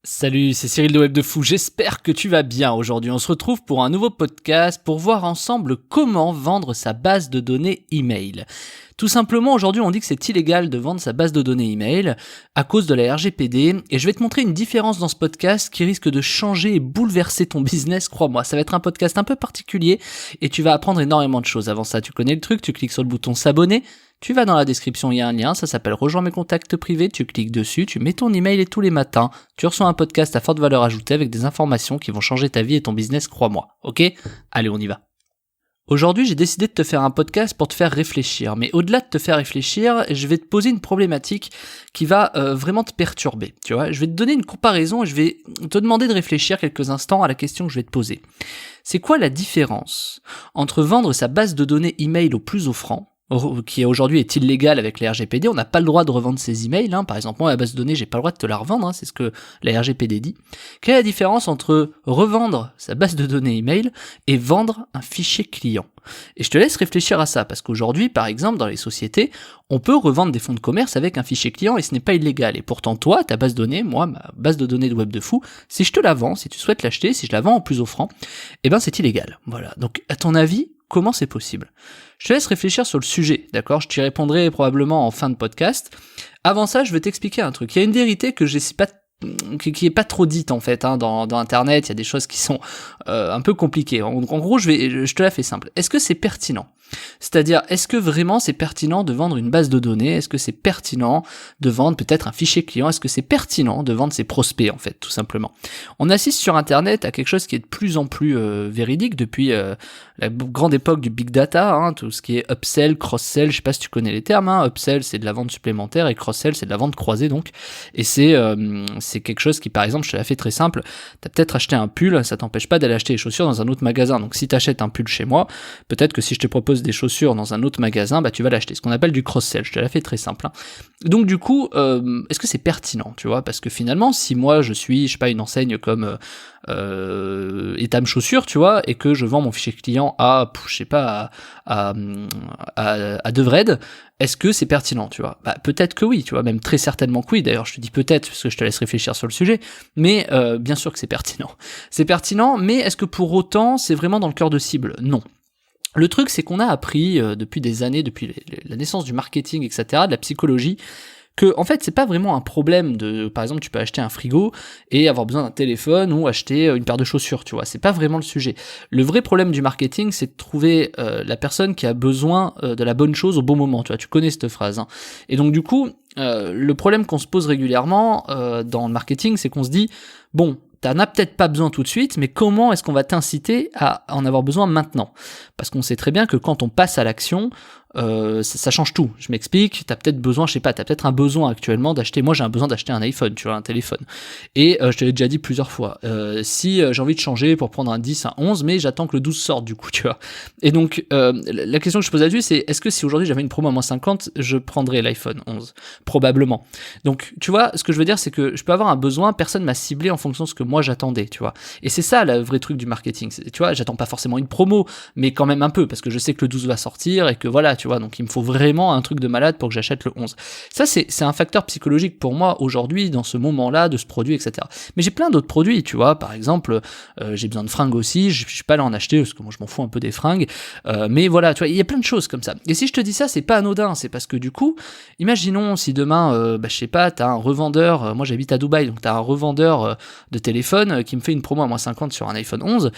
Salut, c'est Cyril de Web de Fou, j'espère que tu vas bien. Aujourd'hui, on se retrouve pour un nouveau podcast pour voir ensemble comment vendre sa base de données email. Tout simplement, aujourd'hui, on dit que c'est illégal de vendre sa base de données email à cause de la RGPD et je vais te montrer une différence dans ce podcast qui risque de changer et bouleverser ton business, crois-moi. Ça va être un podcast un peu particulier et tu vas apprendre énormément de choses. Avant ça, tu connais le truc, tu cliques sur le bouton s'abonner. Tu vas dans la description, il y a un lien, ça s'appelle Rejoins mes contacts privés, tu cliques dessus, tu mets ton email et tous les matins, tu reçois un podcast à forte valeur ajoutée avec des informations qui vont changer ta vie et ton business, crois-moi. Ok ? Allez, on y va. Aujourd'hui, j'ai décidé de te faire un podcast pour te faire réfléchir, mais au-delà de te faire réfléchir, je vais te poser une problématique qui va vraiment te perturber. Tu vois, je vais te donner une comparaison et je vais te demander de réfléchir quelques instants à la question que je vais te poser. C'est quoi la différence entre vendre sa base de données email au plus offrant, qui aujourd'hui est illégal avec la RGPD, on n'a pas le droit de revendre ses emails, par exemple moi la base de données j'ai pas le droit de te la revendre, c'est ce que la RGPD dit. Quelle est la différence entre revendre sa base de données email et vendre un fichier client? Et je te laisse réfléchir à ça, parce qu'aujourd'hui par exemple dans les sociétés, on peut revendre des fonds de commerce avec un fichier client et ce n'est pas illégal, et pourtant toi, ta base de données, moi ma base de données de Web de Fou, si je te la vends, si tu souhaites l'acheter, si je la vends en plus offrant, c'est illégal. Voilà, donc à ton avis, comment c'est possible? Je te laisse réfléchir sur le sujet, d'accord? Je t'y répondrai probablement en fin de podcast. Avant ça, je vais t'expliquer un truc. Il y a une vérité que j'essaie pas qui est pas trop dite en fait dans internet, il y a des choses qui sont un peu compliquées. En gros, je te la fais simple. Est-ce que c'est pertinent? C'est-à-dire, est-ce que vraiment c'est pertinent de vendre une base de données? Est-ce que c'est pertinent de vendre peut-être un fichier client? Est-ce que c'est pertinent de vendre ses prospects en fait, tout simplement? On assiste sur internet à quelque chose qui est de plus en plus véridique depuis la grande époque du big data, tout ce qui est upsell, cross-sell, je sais pas si tu connais les termes, upsell c'est de la vente supplémentaire et cross-sell c'est de la vente croisée donc, et c'est quelque chose qui par exemple, je te la fais très simple, t'as peut-être acheté un pull, ça t'empêche pas d'aller acheter les chaussures dans un autre magasin, donc si t'achètes un pull chez moi, peut-être que si je te propose des chaussures dans un autre magasin, tu vas l'acheter, ce qu'on appelle du cross-sell, je te la fais très simple. Donc du coup, est-ce que c'est pertinent, tu vois, parce que finalement, si moi je suis, je sais pas, une enseigne comme Etam Chaussures, tu vois, et que je vends mon fichier client à Devred, est-ce que c'est pertinent, tu vois? Peut-être que oui, tu vois, même très certainement que oui, d'ailleurs je te dis peut-être, parce que je te laisse réfléchir sur le sujet, mais bien sûr que c'est pertinent. C'est pertinent, mais est-ce que pour autant, c'est vraiment dans le cœur de cible? Non. Le truc, c'est qu'on a appris depuis des années, depuis la naissance du marketing, etc., de la psychologie, que en fait c'est pas vraiment un problème de, par exemple tu peux acheter un frigo et avoir besoin d'un téléphone ou acheter une paire de chaussures, tu vois, c'est pas vraiment le sujet. Le vrai problème du marketing, c'est de trouver la personne qui a besoin de la bonne chose au bon moment, tu vois, tu connais cette phrase, Et donc du coup, le problème qu'on se pose régulièrement dans le marketing, c'est qu'on se dit, bon, t'en as peut-être pas besoin tout de suite, mais comment est-ce qu'on va t'inciter à en avoir besoin maintenant? Parce qu'on sait très bien que quand on passe à l'action, ça change tout. Je m'explique, t'as peut-être besoin, je sais pas, t'as peut-être un besoin actuellement d'acheter, moi j'ai un besoin d'acheter un iPhone, tu vois, un téléphone. Et je te l'ai déjà dit plusieurs fois, si j'ai envie de changer pour prendre un 10, un 11, mais j'attends que le 12 sorte du coup, tu vois. Et donc, la question que je pose là-dessus, c'est est-ce que si aujourd'hui j'avais une promo à moins 50, je prendrais l'iPhone 11? Probablement. Donc, tu vois, ce que je veux dire, c'est que je peux avoir un besoin, personne m'a ciblé en fonction de ce que moi j'attendais, tu vois. Et c'est ça le vrai truc du marketing, tu vois, j'attends pas forcément une promo, mais quand même un peu, parce que je sais que le 12 va sortir et que voilà, tu vois, donc il me faut vraiment un truc de malade pour que j'achète le 11. Ça, c'est un facteur psychologique pour moi aujourd'hui, dans ce moment-là, de ce produit, etc. Mais j'ai plein d'autres produits, tu vois, par exemple, j'ai besoin de fringues aussi, je suis pas allé en acheter, parce que moi je m'en fous un peu des fringues, mais voilà, tu vois, il y a plein de choses comme ça. Et si je te dis ça, c'est pas anodin, c'est parce que du coup, imaginons si demain, je sais pas, t'as un revendeur, moi j'habite à Dubaï, donc t'as un revendeur de téléphone qui me fait une promo à moins 50 sur un iPhone 11,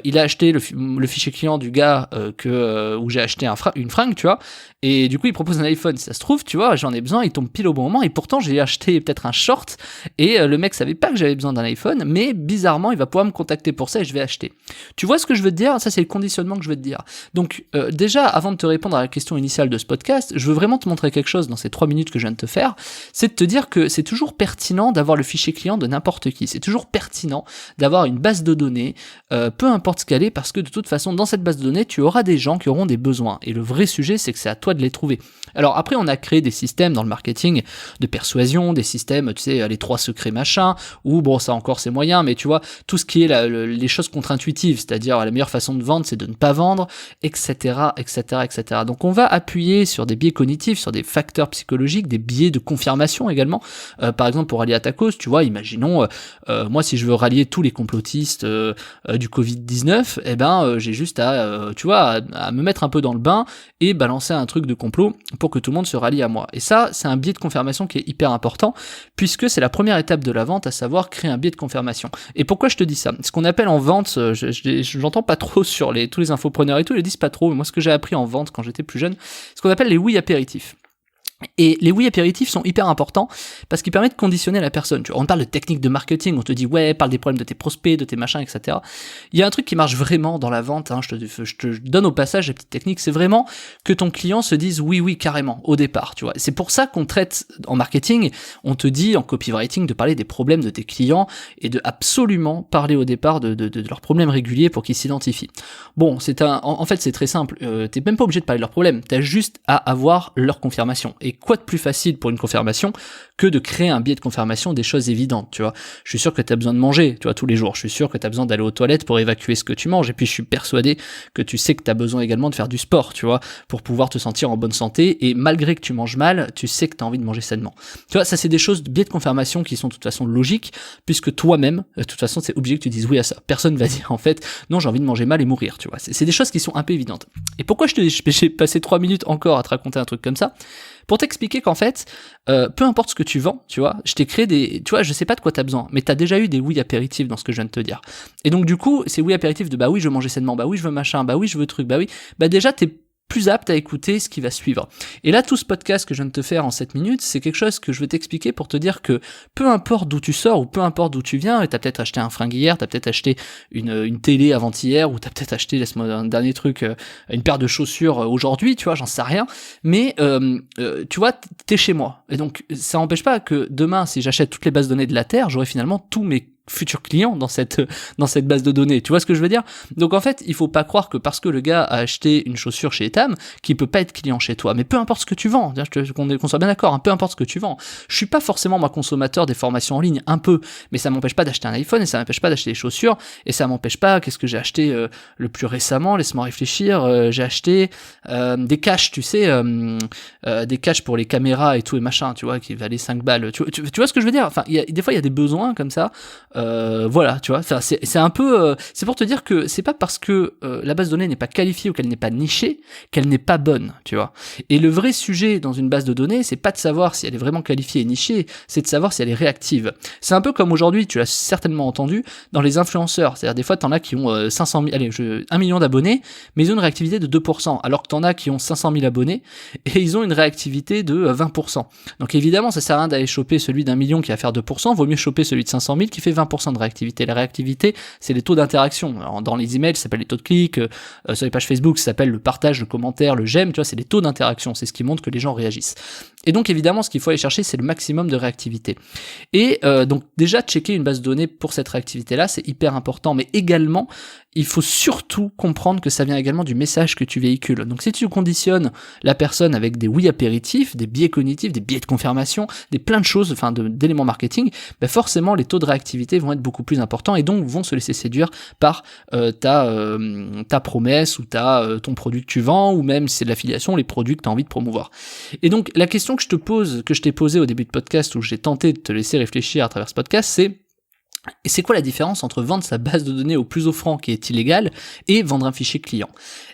il a acheté le fichier client du gars où j'ai acheté une fringue, tu vois, et du coup il propose un iPhone. Si ça se trouve, tu vois, j'en ai besoin, il tombe pile au bon moment, et pourtant j'ai acheté peut-être un short, et le mec savait pas que j'avais besoin d'un iPhone, mais bizarrement il va pouvoir me contacter pour ça et je vais acheter. Tu vois ce que je veux te dire? Ça c'est le conditionnement que je veux te dire. Donc déjà, avant de te répondre à la question initiale de ce podcast, je veux vraiment te montrer quelque chose dans ces 3 minutes que je viens de te faire, c'est de te dire que c'est toujours pertinent d'avoir le fichier client de n'importe qui, c'est toujours pertinent d'avoir une base de données, peu importe ce qu'elle est, parce que de toute façon dans cette base de données tu auras des gens qui auront des besoins, et le vrai sujet marché, c'est que c'est à toi de les trouver. Alors après, on a créé des systèmes dans le marketing de persuasion, des systèmes, tu sais, les 3 secrets machin, ou bon, ça encore c'est moyen, mais tu vois, tout ce qui est les choses contre-intuitives, c'est-à-dire la meilleure façon de vendre, c'est de ne pas vendre, etc., etc., etc. Donc on va appuyer sur des biais cognitifs, sur des facteurs psychologiques, des biais de confirmation également. Par exemple, pour rallier à ta cause, tu vois, imaginons, moi si je veux rallier tous les complotistes du Covid-19, eh ben j'ai juste à, tu vois, à me mettre un peu dans le bain et balancer un truc de complot pour que tout le monde se rallie à moi. Et ça, c'est un biais de confirmation qui est hyper important, puisque c'est la première étape de la vente, à savoir créer un biais de confirmation. Et pourquoi je te dis ça? Ce qu'on appelle en vente, j'entends pas trop sur tous les infopreneurs et tout, ils le disent pas trop, mais moi ce que j'ai appris en vente quand j'étais plus jeune, ce qu'on appelle les oui apéritifs. Et les oui apéritifs sont hyper importants parce qu'ils permettent de conditionner la personne. Tu vois, on parle de techniques de marketing, on te dit ouais, parle des problèmes de tes prospects, de tes machins, etc. Il y a un truc qui marche vraiment dans la vente, hein, je te donne au passage la petite technique, c'est vraiment que ton client se dise oui carrément au départ. Tu vois, c'est pour ça qu'on traite en marketing, on te dit en copywriting de parler des problèmes de tes clients et de absolument parler au départ de leurs problèmes réguliers pour qu'ils s'identifient. Bon, en fait c'est très simple, t'es même pas obligé de parler de leurs problèmes, t'as juste à avoir leur confirmation. Et quoi de plus facile pour une confirmation que de créer un biais de confirmation des choses évidentes, tu vois. Je suis sûr que tu as besoin de manger, tu vois, tous les jours. Je suis sûr que tu as besoin d'aller aux toilettes pour évacuer ce que tu manges. Et puis je suis persuadé que tu sais que tu as besoin également de faire du sport, tu vois, pour pouvoir te sentir en bonne santé. Et malgré que tu manges mal, tu sais que tu as envie de manger sainement. Tu vois, ça c'est des choses, biais de confirmation qui sont de toute façon logiques, puisque toi-même, de toute façon, c'est obligé que tu dises oui à ça. Personne va dire en fait, non, j'ai envie de manger mal et mourir, tu vois. C'est des choses qui sont un peu évidentes. Et pourquoi j'ai passé 3 minutes encore à te raconter un truc comme ça? Pour t'expliquer qu'en fait, peu importe ce que tu vends, tu vois, je t'ai créé tu vois, je sais pas de quoi t'as besoin, mais t'as déjà eu des oui apéritifs dans ce que je viens de te dire. Et donc du coup, ces oui apéritifs de bah oui, je veux manger sainement, bah oui, je veux machin, bah oui, je veux truc, bah oui, bah déjà t'es plus apte à écouter ce qui va suivre. Et là, tout ce podcast que je viens de te faire en 7 minutes, c'est quelque chose que je vais t'expliquer pour te dire que peu importe d'où tu sors ou peu importe d'où tu viens, et t'as peut-être acheté un fringue hier, t'as peut-être acheté une télé avant-hier, ou t'as peut-être acheté, laisse-moi un dernier truc, une paire de chaussures aujourd'hui, tu vois, j'en sais rien, mais tu vois, t'es chez moi. Et donc, ça n'empêche pas que demain, si j'achète toutes les bases de données de la Terre, j'aurai finalement tous mes futurs clients dans cette base de données. Tu vois ce que je veux dire? Donc en fait, il faut pas croire que parce que le gars a acheté une chaussure chez Etam, qu'il peut pas être client chez toi. Mais peu importe ce que tu vends, qu'on soit bien d'accord, hein, peu importe ce que tu vends. Je suis pas forcément moi consommateur des formations en ligne, un peu, mais ça m'empêche pas d'acheter un iPhone et ça m'empêche pas d'acheter des chaussures et ça m'empêche pas, qu'est-ce que j'ai acheté le plus récemment, laisse-moi réfléchir, j'ai acheté des caches, tu sais, des caches pour les caméras et tout et machin, tu vois, qui valaient 5 balles. Tu vois ce que je veux dire? Enfin, des fois il y a des besoins comme ça. Voilà, tu vois, enfin, c'est un peu, c'est pour te dire que c'est pas parce que la base de données n'est pas qualifiée ou qu'elle n'est pas nichée qu'elle n'est pas bonne, tu vois. Et le vrai sujet dans une base de données, c'est pas de savoir si elle est vraiment qualifiée et nichée, c'est de savoir si elle est réactive. C'est un peu comme aujourd'hui, tu l'as certainement entendu, dans les influenceurs, c'est-à-dire des fois t'en as qui ont 1 million d'abonnés, mais ils ont une réactivité de 2%, alors que t'en as qui ont 500 000 abonnés et ils ont une réactivité de 20%. Donc évidemment, ça sert à rien d'aller choper celui d'1 million qui va faire 2%, vaut mieux choper celui de 500 000 qui fait 20% de réactivité. La réactivité, c'est les taux d'interaction. Alors, dans les emails, ça s'appelle les taux de clics, sur les pages Facebook, ça s'appelle le partage, le commentaire, le j'aime, tu vois, c'est les taux d'interaction, c'est ce qui montre que les gens réagissent. Et donc évidemment, ce qu'il faut aller chercher, c'est le maximum de réactivité. Et donc déjà, checker une base de données pour cette réactivité-là, c'est hyper important, mais également, il faut surtout comprendre que ça vient également du message que tu véhicules. Donc si tu conditionnes la personne avec des oui apéritifs, des biais cognitifs, des biais de confirmation, des plein de choses, enfin d'éléments marketing, ben forcément les taux de réactivité vont être beaucoup plus importants et donc vont se laisser séduire par ta promesse ou ton produit que tu vends, ou même si c'est de l'affiliation, les produits que tu as envie de promouvoir. Et donc la question que je t'ai posée au début de podcast, où j'ai tenté de te laisser réfléchir à travers ce podcast, c'est quoi la différence entre vendre sa base de données au plus offrant qui est illégal et vendre un fichier client?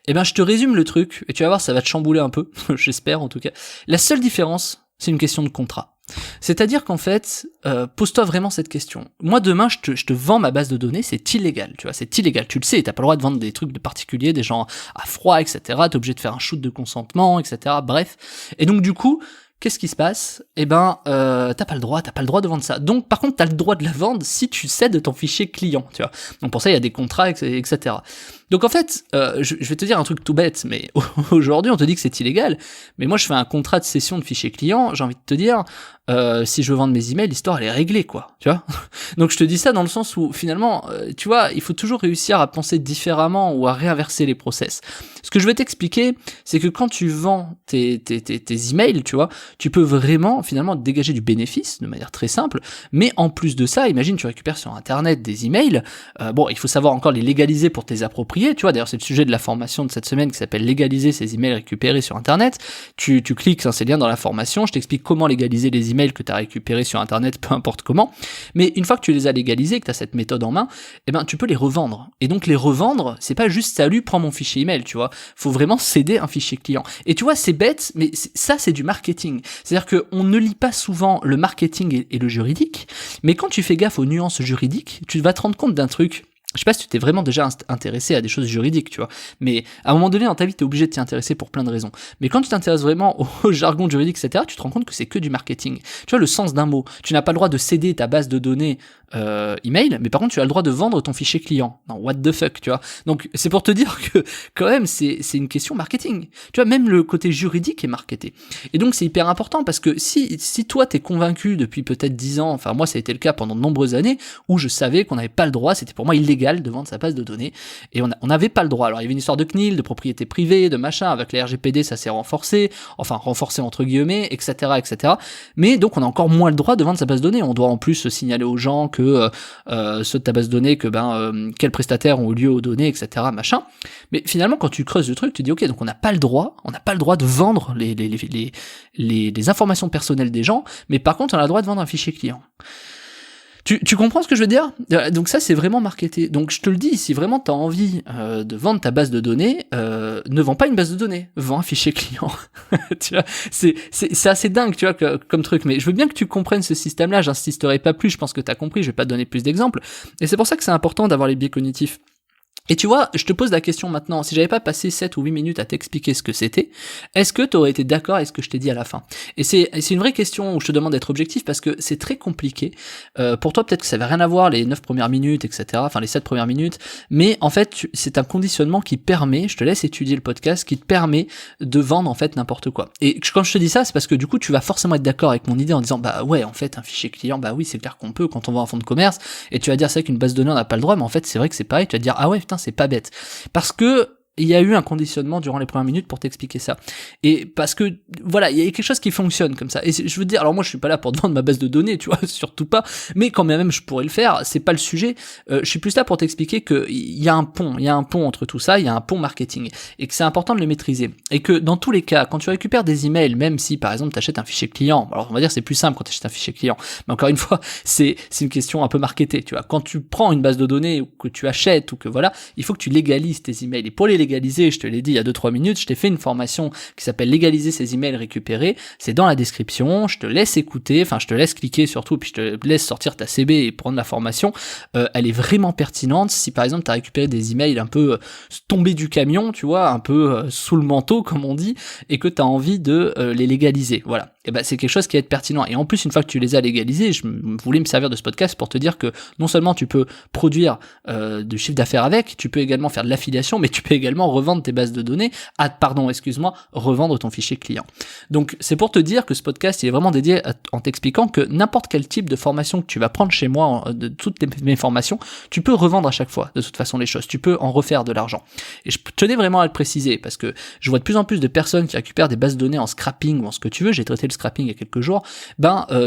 Eh ben je te résume le truc et tu vas voir, ça va te chambouler un peu, j'espère en tout cas. La seule différence, c'est une question de contrat. C'est-à-dire qu'en fait, pose-toi vraiment cette question. Moi demain, je te vends ma base de données, c'est illégal, tu vois, c'est illégal. Tu le sais, t'as pas le droit de vendre des trucs de particuliers, des gens à froid, etc. T'es obligé de faire un shoot de consentement, etc. Bref. Et donc du coup, qu'est-ce qui se passe? Eh ben, t'as pas le droit de vendre ça. Donc, par contre, t'as le droit de la vendre si tu cèdes ton fichier client, tu vois. Donc, pour ça, il y a des contrats, etc. Donc en fait, je vais te dire un truc tout bête, mais aujourd'hui on te dit que c'est illégal, mais moi je fais un contrat de cession de fichiers clients, j'ai envie de te dire, si je veux vendre mes emails, l'histoire elle est réglée, quoi, tu vois. Donc je te dis ça dans le sens où finalement, tu vois, il faut toujours réussir à penser différemment ou à réinverser les process. Ce que je vais t'expliquer, c'est que quand tu vends tes emails, tu vois, tu peux vraiment finalement dégager du bénéfice de manière très simple, mais en plus de ça, imagine tu récupères sur internet des emails, bon, il faut savoir encore les légaliser pour te les approprier, tu vois, d'ailleurs c'est le sujet de la formation de cette semaine qui s'appelle légaliser ces emails récupérés sur internet. Tu cliques, hein, c'est lié dans la formation, je t'explique comment légaliser les emails que tu as récupérés sur internet, peu importe comment, mais une fois que tu les as légalisés, que tu as cette méthode en main, eh ben tu peux les revendre. Et donc les revendre, c'est pas juste salut, prends mon fichier email, tu vois, faut vraiment céder un fichier client. Et tu vois, c'est bête, mais ça c'est du marketing. C'est-à-dire qu'on ne lit pas souvent le marketing et le juridique, mais quand tu fais gaffe aux nuances juridiques, tu vas te rendre compte d'un truc. Je sais pas si tu t'es vraiment déjà intéressé à des choses juridiques, tu vois, mais à un moment donné dans ta vie, t'es obligé de t'y intéresser pour plein de raisons. Mais quand tu t'intéresses vraiment au jargon juridique, etc., tu te rends compte que c'est que du marketing. Tu vois, le sens d'un mot. Tu n'as pas le droit de céder ta base de données email, mais par contre, tu as le droit de vendre ton fichier client. Non, what the fuck, tu vois. Donc, c'est pour te dire que, quand même, c'est une question marketing. Tu vois, même le côté juridique est marketé. Et donc, c'est hyper important parce que si toi, t'es convaincu depuis peut-être 10 ans, enfin, moi, ça a été le cas pendant de nombreuses années, où je savais qu'on n'avait pas le droit, c'était pour moi illégal de vendre sa base de données, et on n'avait pas le droit. Alors, il y avait une histoire de CNIL, de propriété privée, de machin, avec les RGPD, ça s'est renforcé, enfin, renforcé entre guillemets, etc., etc. Mais donc, on a encore moins le droit de vendre sa base de données. On doit en plus signaler aux gens que ceux de ta base de données, que quels prestataires ont eu lieu aux données, etc., machin. Mais finalement, quand tu creuses le truc, tu dis ok, donc on n'a pas le droit de vendre les informations personnelles des gens, mais par contre, on a le droit de vendre un fichier client. Tu comprends ce que je veux dire ? Donc ça, c'est vraiment marketé. Donc je te le dis, si vraiment tu as envie de vendre ta base de données, ne vends pas une base de données, vends un fichier client. Tu vois, c'est assez dingue, tu vois, comme truc. Mais je veux bien que tu comprennes ce système-là, j'insisterai pas plus, je pense que tu as compris, je vais pas te donner plus d'exemples. Et c'est pour ça que c'est important d'avoir les biais cognitifs. Et tu vois, je te pose la question maintenant, si j'avais pas passé 7 ou 8 minutes à t'expliquer ce que c'était, est-ce que tu aurais été d'accord avec ce que je t'ai dit à la fin ? Et c'est une vraie question où je te demande d'être objectif parce que c'est très compliqué. Pour toi, peut-être que ça avait rien à voir les 9 premières minutes, etc., enfin les 7 premières minutes, mais en fait, c'est un conditionnement qui permet, je te laisse étudier le podcast, qui te permet de vendre en fait n'importe quoi. Et quand je te dis ça, c'est parce que du coup, tu vas forcément être d'accord avec mon idée en disant, bah ouais, en fait, un fichier client, bah oui, c'est clair qu'on peut quand on va en fonds de commerce, et tu vas dire, c'est vrai qu'une base de données, on n'a pas le droit, mais en fait, c'est vrai que c'est pareil, tu vas te dire, ah ouais, putain, c'est pas bête. Parce que il y a eu un conditionnement durant les premières minutes pour t'expliquer ça. Et parce que, voilà, il y a quelque chose qui fonctionne comme ça. Et je veux dire, alors moi je suis pas là pour te vendre ma base de données, tu vois, surtout pas, mais quand même je pourrais le faire, c'est pas le sujet. Je suis plus là pour t'expliquer que il y a un pont entre tout ça, il y a un pont marketing, et que c'est important de le maîtriser. Et que dans tous les cas, quand tu récupères des emails, même si par exemple tu achètes un fichier client, alors on va dire c'est plus simple quand tu achètes un fichier client, mais encore une fois, c'est une question un peu marketée, tu vois. Quand tu prends une base de données ou que tu achètes ou que voilà, il faut que tu légalises tes emails. Et pour les légaliser, je te l'ai dit il y a 2-3 minutes, je t'ai fait une formation qui s'appelle légaliser ses emails récupérés, c'est dans la description, je te laisse écouter, enfin je te laisse cliquer surtout, puis je te laisse sortir ta CB et prendre la formation, elle est vraiment pertinente. Si par exemple tu as récupéré des emails un peu tombés du camion, tu vois, un peu sous le manteau comme on dit, et que tu as envie de les légaliser, voilà. Et ben c'est quelque chose qui va être pertinent. Et en plus, une fois que tu les as légalisés, je voulais me servir de ce podcast pour te dire que non seulement tu peux produire du chiffre d'affaires avec, tu peux également faire de l'affiliation, mais tu peux également revendre tes bases de données, revendre ton fichier client. Donc c'est pour te dire que ce podcast il est vraiment dédié en t'expliquant que n'importe quel type de formation que tu vas prendre chez moi, de toutes mes formations, tu peux revendre à chaque fois de toute façon les choses, tu peux en refaire de l'argent. Et je tenais vraiment à le préciser parce que je vois de plus en plus de personnes qui récupèrent des bases de données en scrapping ou en ce que tu veux, j'ai traité le scrapping il y a quelques jours,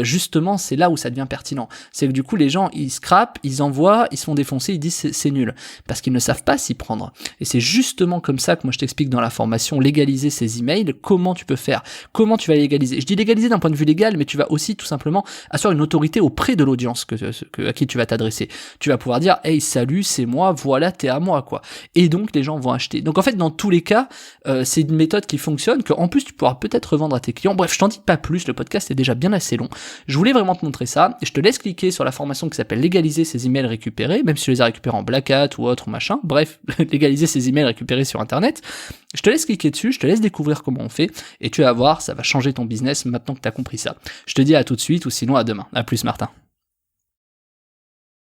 justement c'est là où ça devient pertinent. C'est que du coup les gens ils scrapent, ils envoient, ils se font défoncer, ils disent c'est nul, parce qu'ils ne savent pas s'y prendre. Et c'est justement comme ça que moi je t'explique dans la formation légaliser ces emails, comment tu peux faire, comment tu vas légaliser. Je dis légaliser d'un point de vue légal, mais tu vas aussi tout simplement assurer une autorité auprès de l'audience à qui tu vas t'adresser. Tu vas pouvoir dire hey salut c'est moi, voilà t'es à moi quoi. Et donc les gens vont acheter. Donc en fait dans tous les cas c'est une méthode qui fonctionne, que en plus tu pourras peut-être revendre à tes clients. Bref je t'en dis pas plus, le podcast est déjà bien assez long. Je voulais vraiment te montrer ça et je te laisse cliquer sur la formation qui s'appelle légaliser ces emails récupérés, même si tu les as récupérés en Black Hat ou autre machin. Bref légaliser ces emails récupérés sur internet. Je te laisse cliquer dessus, je te laisse découvrir comment on fait et tu vas voir, ça va changer ton business maintenant que tu as compris ça. Je te dis à tout de suite ou sinon à demain. À plus Martin.